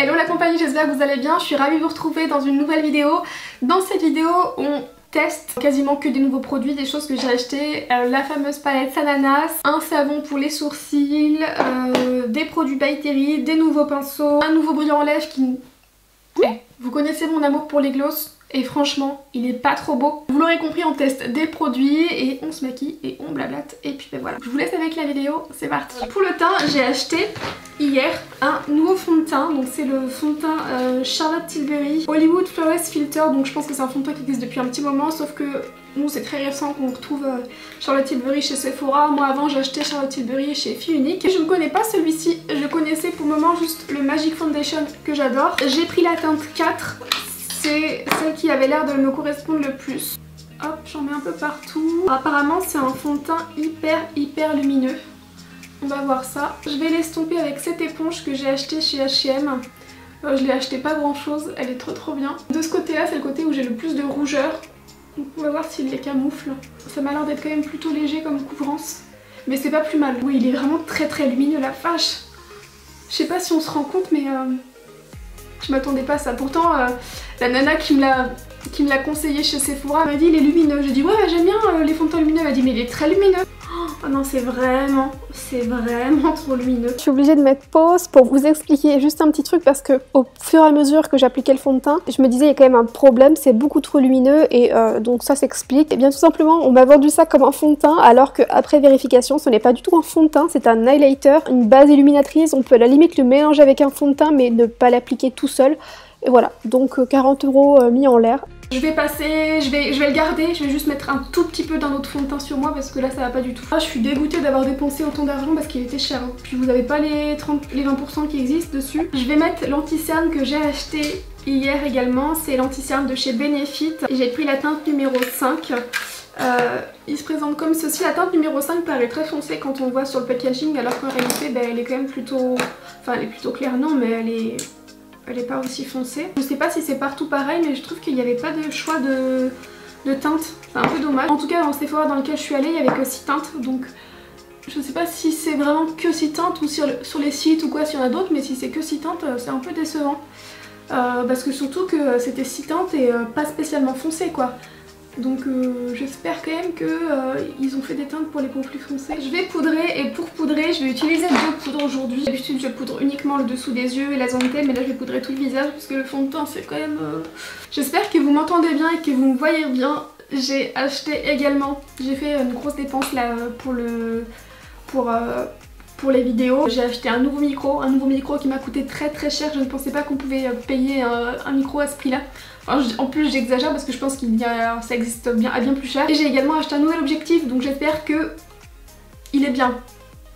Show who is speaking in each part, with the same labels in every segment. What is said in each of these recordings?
Speaker 1: Hello la compagnie, j'espère que vous allez bien, je suis ravie de vous retrouver dans une nouvelle vidéo. Dans cette vidéo, on teste quasiment que des nouveaux produits, des choses que j'ai achetées, la fameuse palette Sananas, un savon pour les sourcils, des produits By Terry, des nouveaux pinceaux, un nouveau brillant en lèvres qui... Vous connaissez mon amour pour les gloss et franchement il est pas trop beau. Vous l'aurez compris, on teste des produits et on se maquille et on blablate et puis ben voilà. Je vous laisse avec la vidéo, c'est parti. Pour le teint, j'ai acheté hier un nouveau fond de teint, donc c'est le fond de teint Charlotte Tilbury Hollywood Flawless Filter, donc je pense que c'est un fond de teint qui existe depuis un petit moment, sauf que nous c'est très récent qu'on retrouve Charlotte Tilbury chez Sephora. Moi avant j'ai acheté Charlotte Tilbury chez Fille Unique. Je ne connais pas celui-ci, je connaissais pour le moment juste le Magic Foundation que j'adore. J'ai pris la teinte 4, c'est celle qui avait l'air de me correspondre le plus. Hop, j'en mets un peu partout. Apparemment c'est un fond de teint hyper lumineux. On va voir ça. Je vais l'estomper avec cette éponge que j'ai achetée chez H&M. Je l'ai acheté pas grand chose, elle est trop bien. De ce côté là c'est le côté où j'ai le plus de rougeur. Donc on va voir s'il les camoufle. Ça m'a l'air d'être quand même plutôt léger comme couvrance. Mais c'est pas plus mal. Oui, il est vraiment très lumineux, la vache. Je sais pas si on se rend compte mais je m'attendais pas à ça. Pourtant la nana qui me l'a conseillé chez Sephora m'a dit il est lumineux. J'ai dit ouais j'aime bien les fonds de teint lumineux. Elle m'a dit mais il est très lumineux. Oh non, c'est vraiment trop lumineux. Je suis obligée de mettre pause pour vous expliquer juste un petit truc parce que au fur et à mesure que j'appliquais le fond de teint, je me disais il y a quand même un problème, c'est beaucoup trop lumineux et donc ça s'explique. Et bien tout simplement, on m'a vendu ça comme un fond de teint alors qu'après vérification, ce n'est pas du tout un fond de teint, c'est un highlighter, une base illuminatrice. On peut à la limite le mélanger avec un fond de teint mais ne pas l'appliquer tout seul. Et voilà, donc 40 € mis en l'air. Je vais passer, je vais le garder, je vais juste mettre un tout petit peu d'un autre fond de teint sur moi parce que là ça va pas du tout. Je suis dégoûtée d'avoir dépensé autant d'argent parce qu'il était cher. Puis vous avez pas les 20% qui existent dessus. Je vais mettre l'anti-cerne que j'ai acheté hier également, c'est l'anti-cerne de chez Benefit. J'ai pris la teinte numéro 5. Il se présente comme ceci. La teinte numéro 5 paraît très foncée quand on voit sur le packaging alors qu'en réalité elle est quand même plutôt... Enfin elle est plutôt claire non mais elle est pas aussi foncée. Je sais pas si c'est partout pareil mais je trouve qu'il n'y avait pas de choix de teinte. C'est un peu dommage. En tout cas dans Sephora dans lequel je suis allée il y avait que 6 teintes donc je sais pas si c'est vraiment que 6 teintes ou sur les sites ou quoi s'il y en a d'autres, mais si c'est que 6 teintes c'est un peu décevant. Parce que surtout que c'était 6 teintes et pas spécialement foncées quoi. Donc j'espère quand même qu'ils ont fait des teintes pour les peaux plus foncées. Je vais poudrer et pour poudrer je vais utiliser 2 poudres aujourd'hui. D'habitude je poudre uniquement le dessous des yeux et la zone T, mais là je vais poudrer tout le visage parce que le fond de teint c'est quand même... J'espère que vous m'entendez bien et que vous me voyez bien. J'ai acheté également, j'ai fait une grosse dépense là pour les vidéos. J'ai acheté un nouveau micro qui m'a coûté très cher. Je ne pensais pas qu'on pouvait payer un micro à ce prix là. Enfin, en plus j'exagère parce que je pense ça existe à bien plus cher. Et j'ai également acheté un nouvel objectif donc j'espère que il est bien.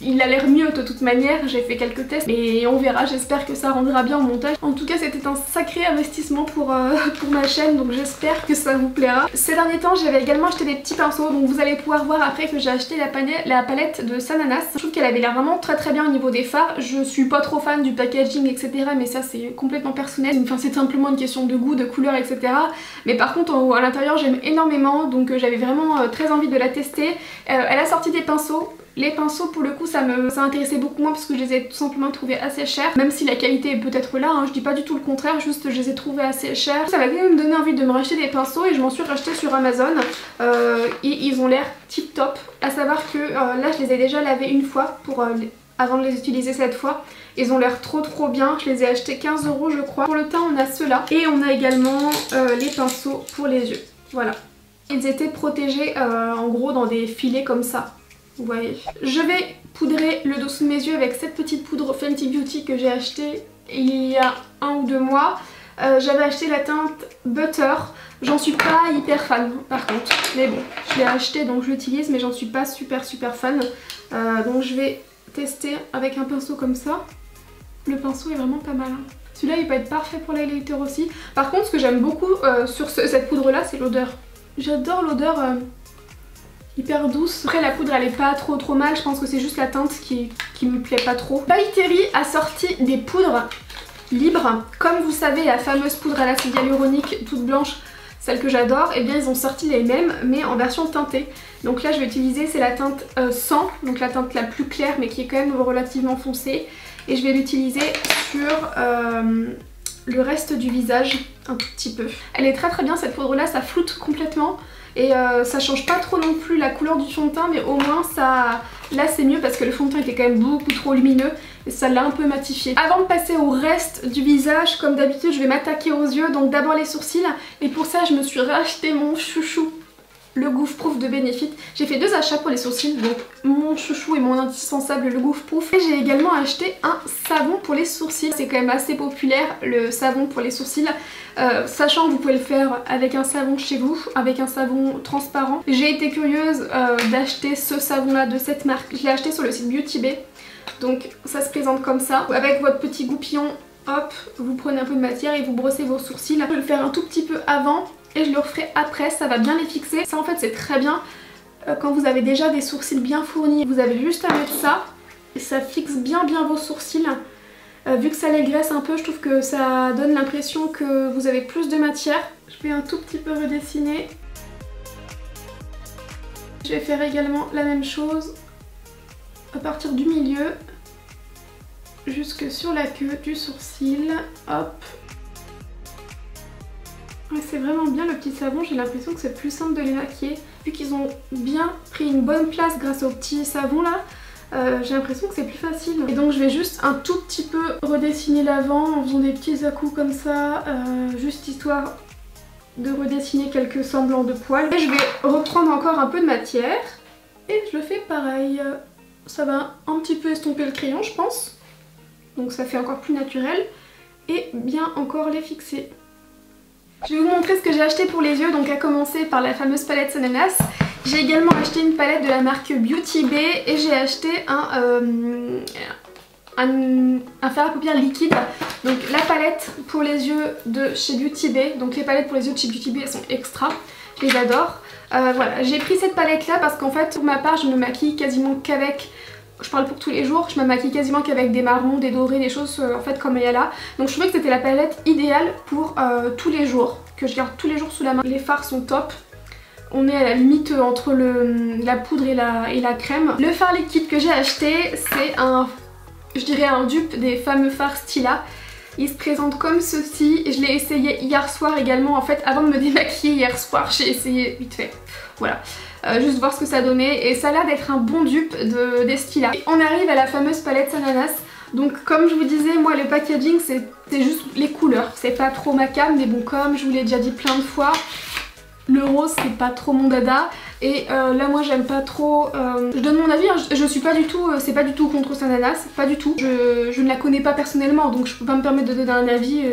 Speaker 1: Il a l'air mieux de toute manière, j'ai fait quelques tests et on verra, j'espère que ça rendra bien au montage. En tout cas c'était un sacré investissement pour ma chaîne donc j'espère que ça vous plaira. Ces derniers temps j'avais également acheté des petits pinceaux donc vous allez pouvoir voir après que j'ai acheté la palette de Sananas. Je trouve qu'elle avait l'air vraiment très bien au niveau des fards. Je suis pas trop fan du packaging etc mais ça c'est complètement personnel. Enfin c'est simplement une question de goût, de couleur etc. Mais par contre à l'intérieur j'aime énormément donc j'avais vraiment très envie de la tester. Elle a sorti des pinceaux. Les pinceaux pour le coup ça m'intéressait beaucoup moins parce que je les ai tout simplement trouvés assez chers. Même si la qualité est peut-être là, hein, je dis pas du tout le contraire, juste je les ai trouvés assez chers. Ça m'a quand même donné envie de me racheter des pinceaux et je m'en suis racheté sur Amazon. Et ils ont l'air tip top. À savoir que là je les ai déjà lavés une fois avant de les utiliser cette fois. Ils ont l'air trop bien, je les ai achetés 15 € je crois. Pour le teint on a ceux-là et on a également les pinceaux pour les yeux. Voilà. Ils étaient protégés en gros dans des filets comme ça. Vous voyez. Je vais poudrer le dessous de mes yeux avec cette petite poudre Fenty Beauty que j'ai achetée il y a 1 ou 2 mois. J'avais acheté la teinte Butter. J'en suis pas hyper fan par contre. Mais bon, je l'ai acheté donc je l'utilise mais j'en suis pas super fan. Donc je vais tester avec un pinceau comme ça. Le pinceau est vraiment pas mal. Hein. Celui-là il peut être parfait pour l'highlighter aussi. Par contre ce que j'aime beaucoup sur cette poudre là c'est l'odeur. J'adore l'odeur... hyper douce. Après la poudre elle est pas trop mal, je pense que c'est juste la teinte qui me plaît pas trop. By Terry a sorti des poudres libres. Comme vous savez la fameuse poudre à l'acide hyaluronique toute blanche, celle que j'adore, et bien ils ont sorti les mêmes mais en version teintée. Donc là je vais utiliser, c'est la teinte 100, donc la teinte la plus claire mais qui est quand même relativement foncée. Et je vais l'utiliser sur le reste du visage un tout petit peu. Elle est très bien cette poudre là, ça floute complètement. Et ça change pas trop non plus la couleur du fond de teint, mais au moins ça... Là c'est mieux parce que le fond de teint était quand même beaucoup trop lumineux et ça l'a un peu matifié. Avant de passer au reste du visage, comme d'habitude je vais m'attaquer aux yeux, donc d'abord les sourcils. Et pour ça je me suis racheté mon chouchou, le Goof Proof de Benefit. J'ai fait 2 achats pour les sourcils, donc mon chouchou et mon indispensable, le Goof Proof. Et j'ai également acheté un savon pour les sourcils. C'est quand même assez populaire le savon pour les sourcils. Sachant que vous pouvez le faire avec un savon chez vous, avec un savon transparent. J'ai été curieuse d'acheter ce savon là de cette marque. Je l'ai acheté sur le site Beauty Bay. Donc ça se présente comme ça. Avec votre petit goupillon, hop, vous prenez un peu de matière et vous brossez vos sourcils. Je vais le faire un tout petit peu avant et je le referai après, ça va bien les fixer. Ça en fait c'est très bien quand vous avez déjà des sourcils bien fournis. Vous avez juste à mettre ça et ça fixe bien vos sourcils. Vu que ça les graisse un peu, je trouve que ça donne l'impression que vous avez plus de matière. Je vais un tout petit peu redessiner. Je vais faire également la même chose à partir du milieu jusque sur la queue du sourcil. Hop. Ouais, c'est vraiment bien le petit savon, j'ai l'impression que c'est plus simple de les maquiller. Vu qu'ils ont bien pris une bonne place grâce au petit savon là, j'ai l'impression que c'est plus facile. Et donc je vais juste un tout petit peu redessiner l'avant en faisant des petits à-coups comme ça, juste histoire de redessiner quelques semblants de poils. Et je vais reprendre encore un peu de matière et je le fais pareil. Ça va un petit peu estomper le crayon je pense, donc ça fait encore plus naturel et bien encore les fixer. Je vais vous montrer ce que j'ai acheté pour les yeux, donc à commencer par la fameuse palette Sananas. J'ai également acheté une palette de la marque Beauty Bay et j'ai acheté un fard à paupières liquide. Donc la palette pour les yeux de chez Beauty Bay, donc les palettes pour les yeux de chez Beauty Bay elles sont extra, je les adore. Voilà, j'ai pris cette palette là parce qu'en fait pour ma part je me maquille quasiment qu'avec... Je parle pour tous les jours, je me maquille quasiment qu'avec des marrons, des dorés, des choses en fait comme il y a là. Donc je trouvais que c'était la palette idéale pour tous les jours, que je garde tous les jours sous la main. Les fards sont top. On est à la limite entre la poudre et la crème. Le fard liquide que j'ai acheté, c'est je dirais un dupe des fameux fards Stila. Il se présente comme ceci. Je l'ai essayé hier soir également. En fait, avant de me démaquiller hier soir, j'ai essayé vite fait. Voilà. Juste voir ce que ça donnait et ça a l'air d'être un bon dupe des Stila. Et on arrive à la fameuse palette Sananas. Donc comme je vous disais, moi le packaging c'est juste les couleurs. C'est pas trop ma came, mais bon comme je vous l'ai déjà dit plein de fois, le rose c'est pas trop mon dada. Et là moi j'aime pas trop, je donne mon avis, hein. Je suis pas du tout, c'est pas du tout contre Sananas, pas du tout. Je ne la connais pas personnellement donc je peux pas me permettre de donner un avis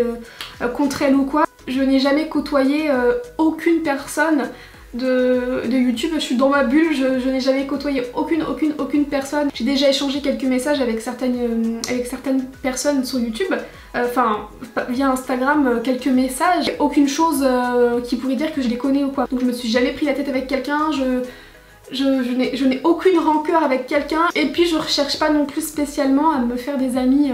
Speaker 1: contre elle ou quoi. Je n'ai jamais côtoyé aucune personne de YouTube, je suis dans ma bulle, je n'ai jamais côtoyé aucune personne. J'ai déjà échangé quelques messages avec certaines personnes sur YouTube, enfin via Instagram, quelques messages. Aucune chose qui pourrait dire que je les connais ou quoi. Donc je me suis jamais pris la tête avec quelqu'un, je n'ai aucune rancœur avec quelqu'un. Et puis je recherche pas non plus spécialement à me faire des amis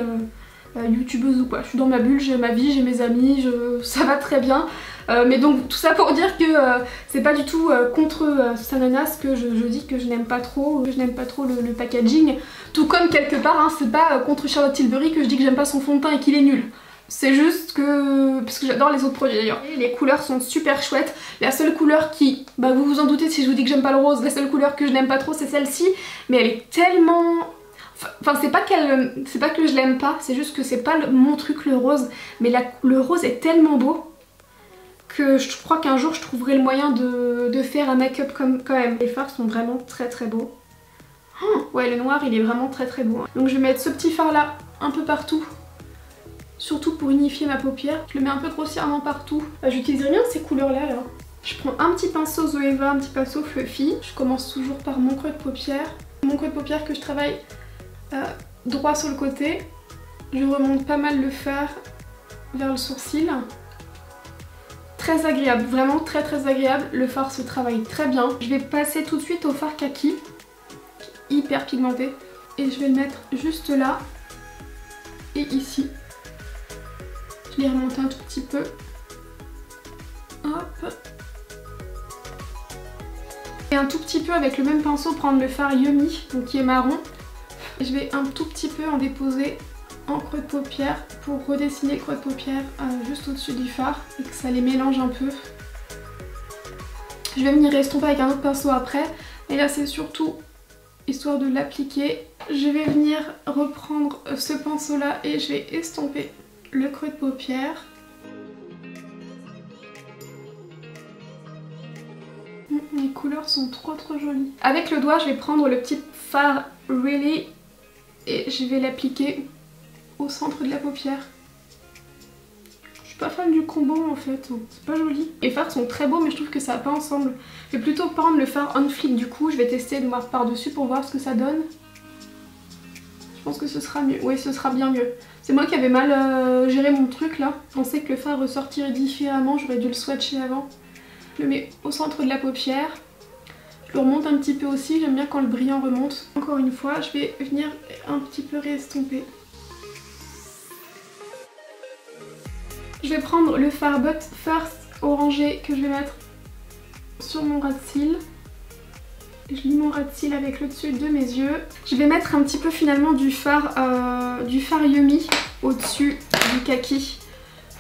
Speaker 1: youtubeuses ou quoi. Je suis dans ma bulle, j'ai ma vie, j'ai mes amis, ça va très bien. Mais donc tout ça pour dire que c'est pas du tout contre Sananas que je dis que je n'aime pas trop, le packaging. Tout comme quelque part, hein, c'est pas contre Charlotte Tilbury que je dis que j'aime pas son fond de teint et qu'il est nul. C'est juste que... parce que j'adore les autres produits d'ailleurs. Les couleurs sont super chouettes. La seule couleur qui... bah vous vous en doutez si je vous dis que j'aime pas le rose, la seule couleur que je n'aime pas trop c'est celle-ci. Mais elle est tellement... Enfin c'est pas que je l'aime pas, c'est juste que c'est pas mon truc le rose. Mais le rose est tellement beau que je crois qu'un jour je trouverai le moyen de faire un make-up quand même. Les fards sont vraiment très beaux. Oh, ouais le noir il est vraiment très beau. Donc je vais mettre ce petit fard là un peu partout. Surtout pour unifier ma paupière. Je le mets un peu grossièrement partout. J'utiliserai bien ces couleurs là. Je prends un petit pinceau Zoeva, un petit pinceau Fluffy. Je commence toujours par mon creux de paupière. Mon creux de paupière que je travaille droit sur le côté. Je remonte pas mal le fard vers le sourcil. Très agréable, vraiment très agréable, le fard se travaille très bien. Je vais passer tout de suite au fard kaki, hyper pigmenté, et je vais le mettre juste là et ici. Je l'ai remonté un tout petit peu. Hop. Et un tout petit peu avec le même pinceau prendre le fard Yummy, donc qui est marron. Et je vais un tout petit peu en déposer en creux de paupière pour redessiner le creux de paupière juste au-dessus du fard et que ça les mélange un peu. Je vais venir estomper avec un autre pinceau après. Et là c'est surtout histoire de l'appliquer. Je vais venir reprendre ce pinceau là et je vais estomper le creux de paupière. Les couleurs sont trop jolies. Avec le doigt je vais prendre le petit fard Really et je vais l'appliquer au centre de la paupière. Je suis pas fan du combo en fait, c'est pas joli. Les fards sont très beaux mais je trouve que ça va pas ensemble. Je vais plutôt prendre le fard On Fleek du coup, je vais tester de noir par dessus pour voir ce que ça donne. Je pense que ce sera mieux, oui ce sera bien mieux. C'est moi qui avais mal géré mon truc là. Je pensais que le fard ressortirait différemment, j'aurais dû le swatcher avant. Je le mets au centre de la paupière. Je le remonte un petit peu aussi, j'aime bien quand le brillant remonte. Encore une fois, je vais venir un petit peu réestomper. Je vais prendre le fard But First orangé que je vais mettre sur mon ras de cils. Je lis mon ras de cils avec le dessus de mes yeux. Je vais mettre un petit peu finalement du fard Yummy au-dessus du kaki.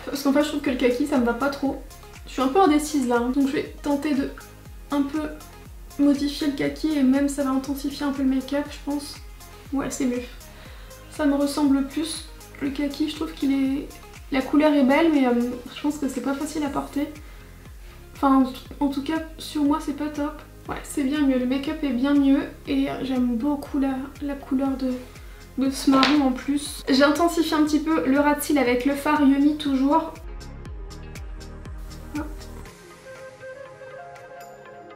Speaker 1: Parce qu'en fait je trouve que le kaki ça me va pas trop. Je suis un peu indécise là, donc je vais tenter de un peu modifier le kaki et même ça va intensifier un peu le make-up je pense. Ouais c'est mieux. Ça me ressemble plus. Le kaki je trouve qu'il est... La couleur est belle mais je pense que c'est pas facile à porter. Enfin en tout cas sur moi c'est pas top. Ouais c'est bien mieux, le make-up est bien mieux et j'aime beaucoup la couleur de ce marron en plus. J'intensifie un petit peu le ras de cils avec le fard Yummy toujours.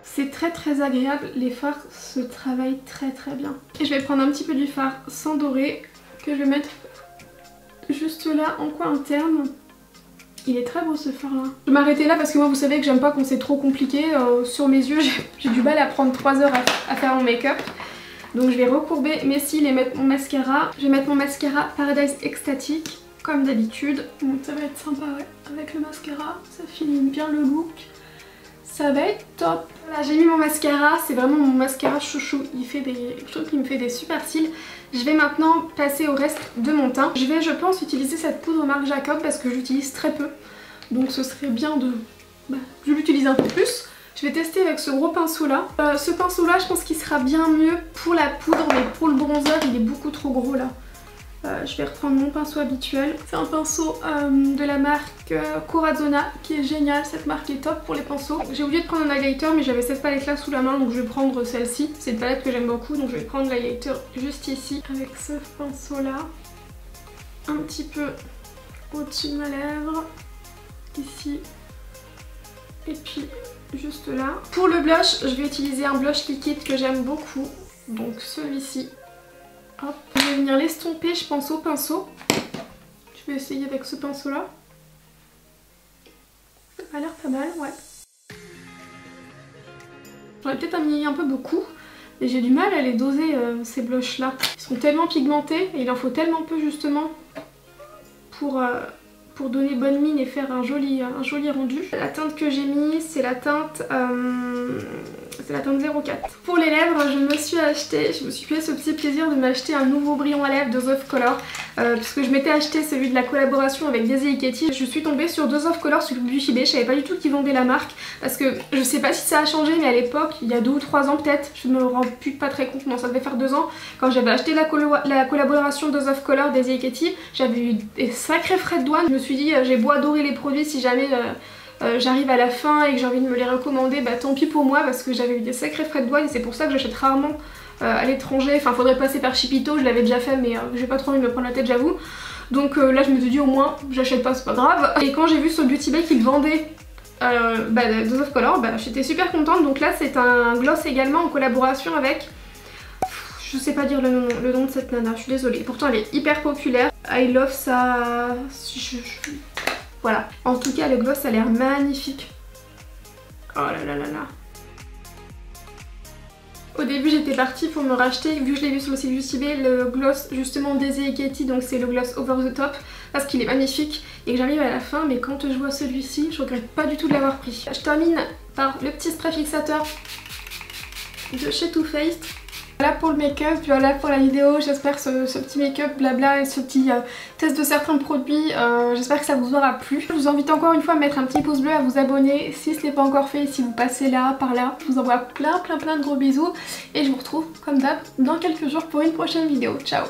Speaker 1: C'est très agréable, les fards se travaillent très bien. Et je vais prendre un petit peu du fard sans doré que je vais mettre juste là en coin interne. Il est très beau ce fard là. Je vais m'arrêter là parce que moi vous savez que j'aime pas quand c'est trop compliqué. Sur mes yeux j'ai du mal à prendre 3 heures à faire mon make-up. Donc je vais recourber mes cils et mettre mon mascara. Je vais mettre mon mascara Paradise Ecstatic comme d'habitude. Donc ça va être sympa ouais. Avec le mascara, ça finit bien le look. Ça va être top. Voilà, j'ai mis mon mascara, c'est vraiment mon mascara chouchou. Je trouve qu'il me fait des super cils. Je vais maintenant passer au reste de mon teint. Je vais, je pense, utiliser cette poudre Marc Jacob parce que j'utilise très peu. Donc ce serait bien de l'utiliser un peu plus. Je vais tester avec ce gros pinceau là. Ce pinceau là, je pense qu'il sera bien mieux pour la poudre, mais pour le bronzer, il est beaucoup trop gros là. Je vais reprendre mon pinceau habituel. C'est un pinceau de la marque Corazona qui est génial. Cette marque est top pour les pinceaux. J'ai oublié de prendre un highlighter mais j'avais cette palette là sous la main donc je vais prendre celle-ci. C'est une palette que j'aime beaucoup donc je vais prendre l'highlighter juste ici avec ce pinceau là. Un petit peu au-dessus de ma lèvre. Ici. Et puis juste là. Pour le blush, je vais utiliser un blush liquide que j'aime beaucoup. Donc celui-ci. Hop. Je vais venir l'estomper je pense au pinceau. Je vais essayer avec ce pinceau là. Ça a l'air pas mal, ouais. J'aurais peut-être mis un peu beaucoup. Et j'ai du mal à les doser ces blushs là. Ils sont tellement pigmentés et il en faut tellement peu justement pour donner bonne mine et faire un joli rendu. La teinte que j'ai mis c'est la teinte 04. Pour les lèvres je me suis fait ce petit plaisir de m'acheter un nouveau brillant à lèvres Dose of Color puisque je m'étais acheté celui de la collaboration avec Daisy et Katie. Je suis tombée sur Dose of Color sur Beauty Bay, je savais pas du tout qu'ils vendaient la marque parce que je sais pas si ça a changé mais à l'époque il y a 2 ou 3 ans peut-être, je me rends plus pas très compte, non ça devait faire 2 ans quand j'avais acheté la collaboration Dose of Color Daisy et Katie, j'avais eu des sacrés frais de douane. Je me suis dit j'ai beau adorer les produits, si jamais j'arrive à la fin et que j'ai envie de me les recommander, bah tant pis pour moi parce que j'avais eu des sacrés frais de douane et c'est pour ça que j'achète rarement à l'étranger. Enfin faudrait passer par Shipito, je l'avais déjà fait mais j'ai pas trop envie de me prendre la tête j'avoue. Donc là je me suis dit au moins j'achète pas, c'est pas grave. Et quand j'ai vu sur Beauty Bay qu'ils vendaient Dose of Color, j'étais super contente. Donc là c'est un gloss également en collaboration avec... Je sais pas dire le nom de cette nana, je suis désolée. Pourtant elle est hyper populaire. I love ça... Voilà. En tout cas le gloss a l'air magnifique. Oh là là là là. Au début j'étais partie pour me racheter, vu que je l'ai vu sur le site Beauty Bay, le gloss justement Daisy et Katie, donc c'est le gloss Over the Top, parce qu'il est magnifique et que j'arrive à la fin, mais quand je vois celui-ci, je regrette pas du tout de l'avoir pris. Je termine par le petit spray fixateur de chez Too Faced. Voilà pour le make-up, voilà pour la vidéo, j'espère ce petit make-up blabla et ce petit test de certains produits, j'espère que ça vous aura plu. Je vous invite encore une fois à mettre un petit pouce bleu, à vous abonner si ce n'est pas encore fait, si vous passez là, par là. Je vous envoie plein de gros bisous et je vous retrouve comme d'hab dans quelques jours pour une prochaine vidéo. Ciao!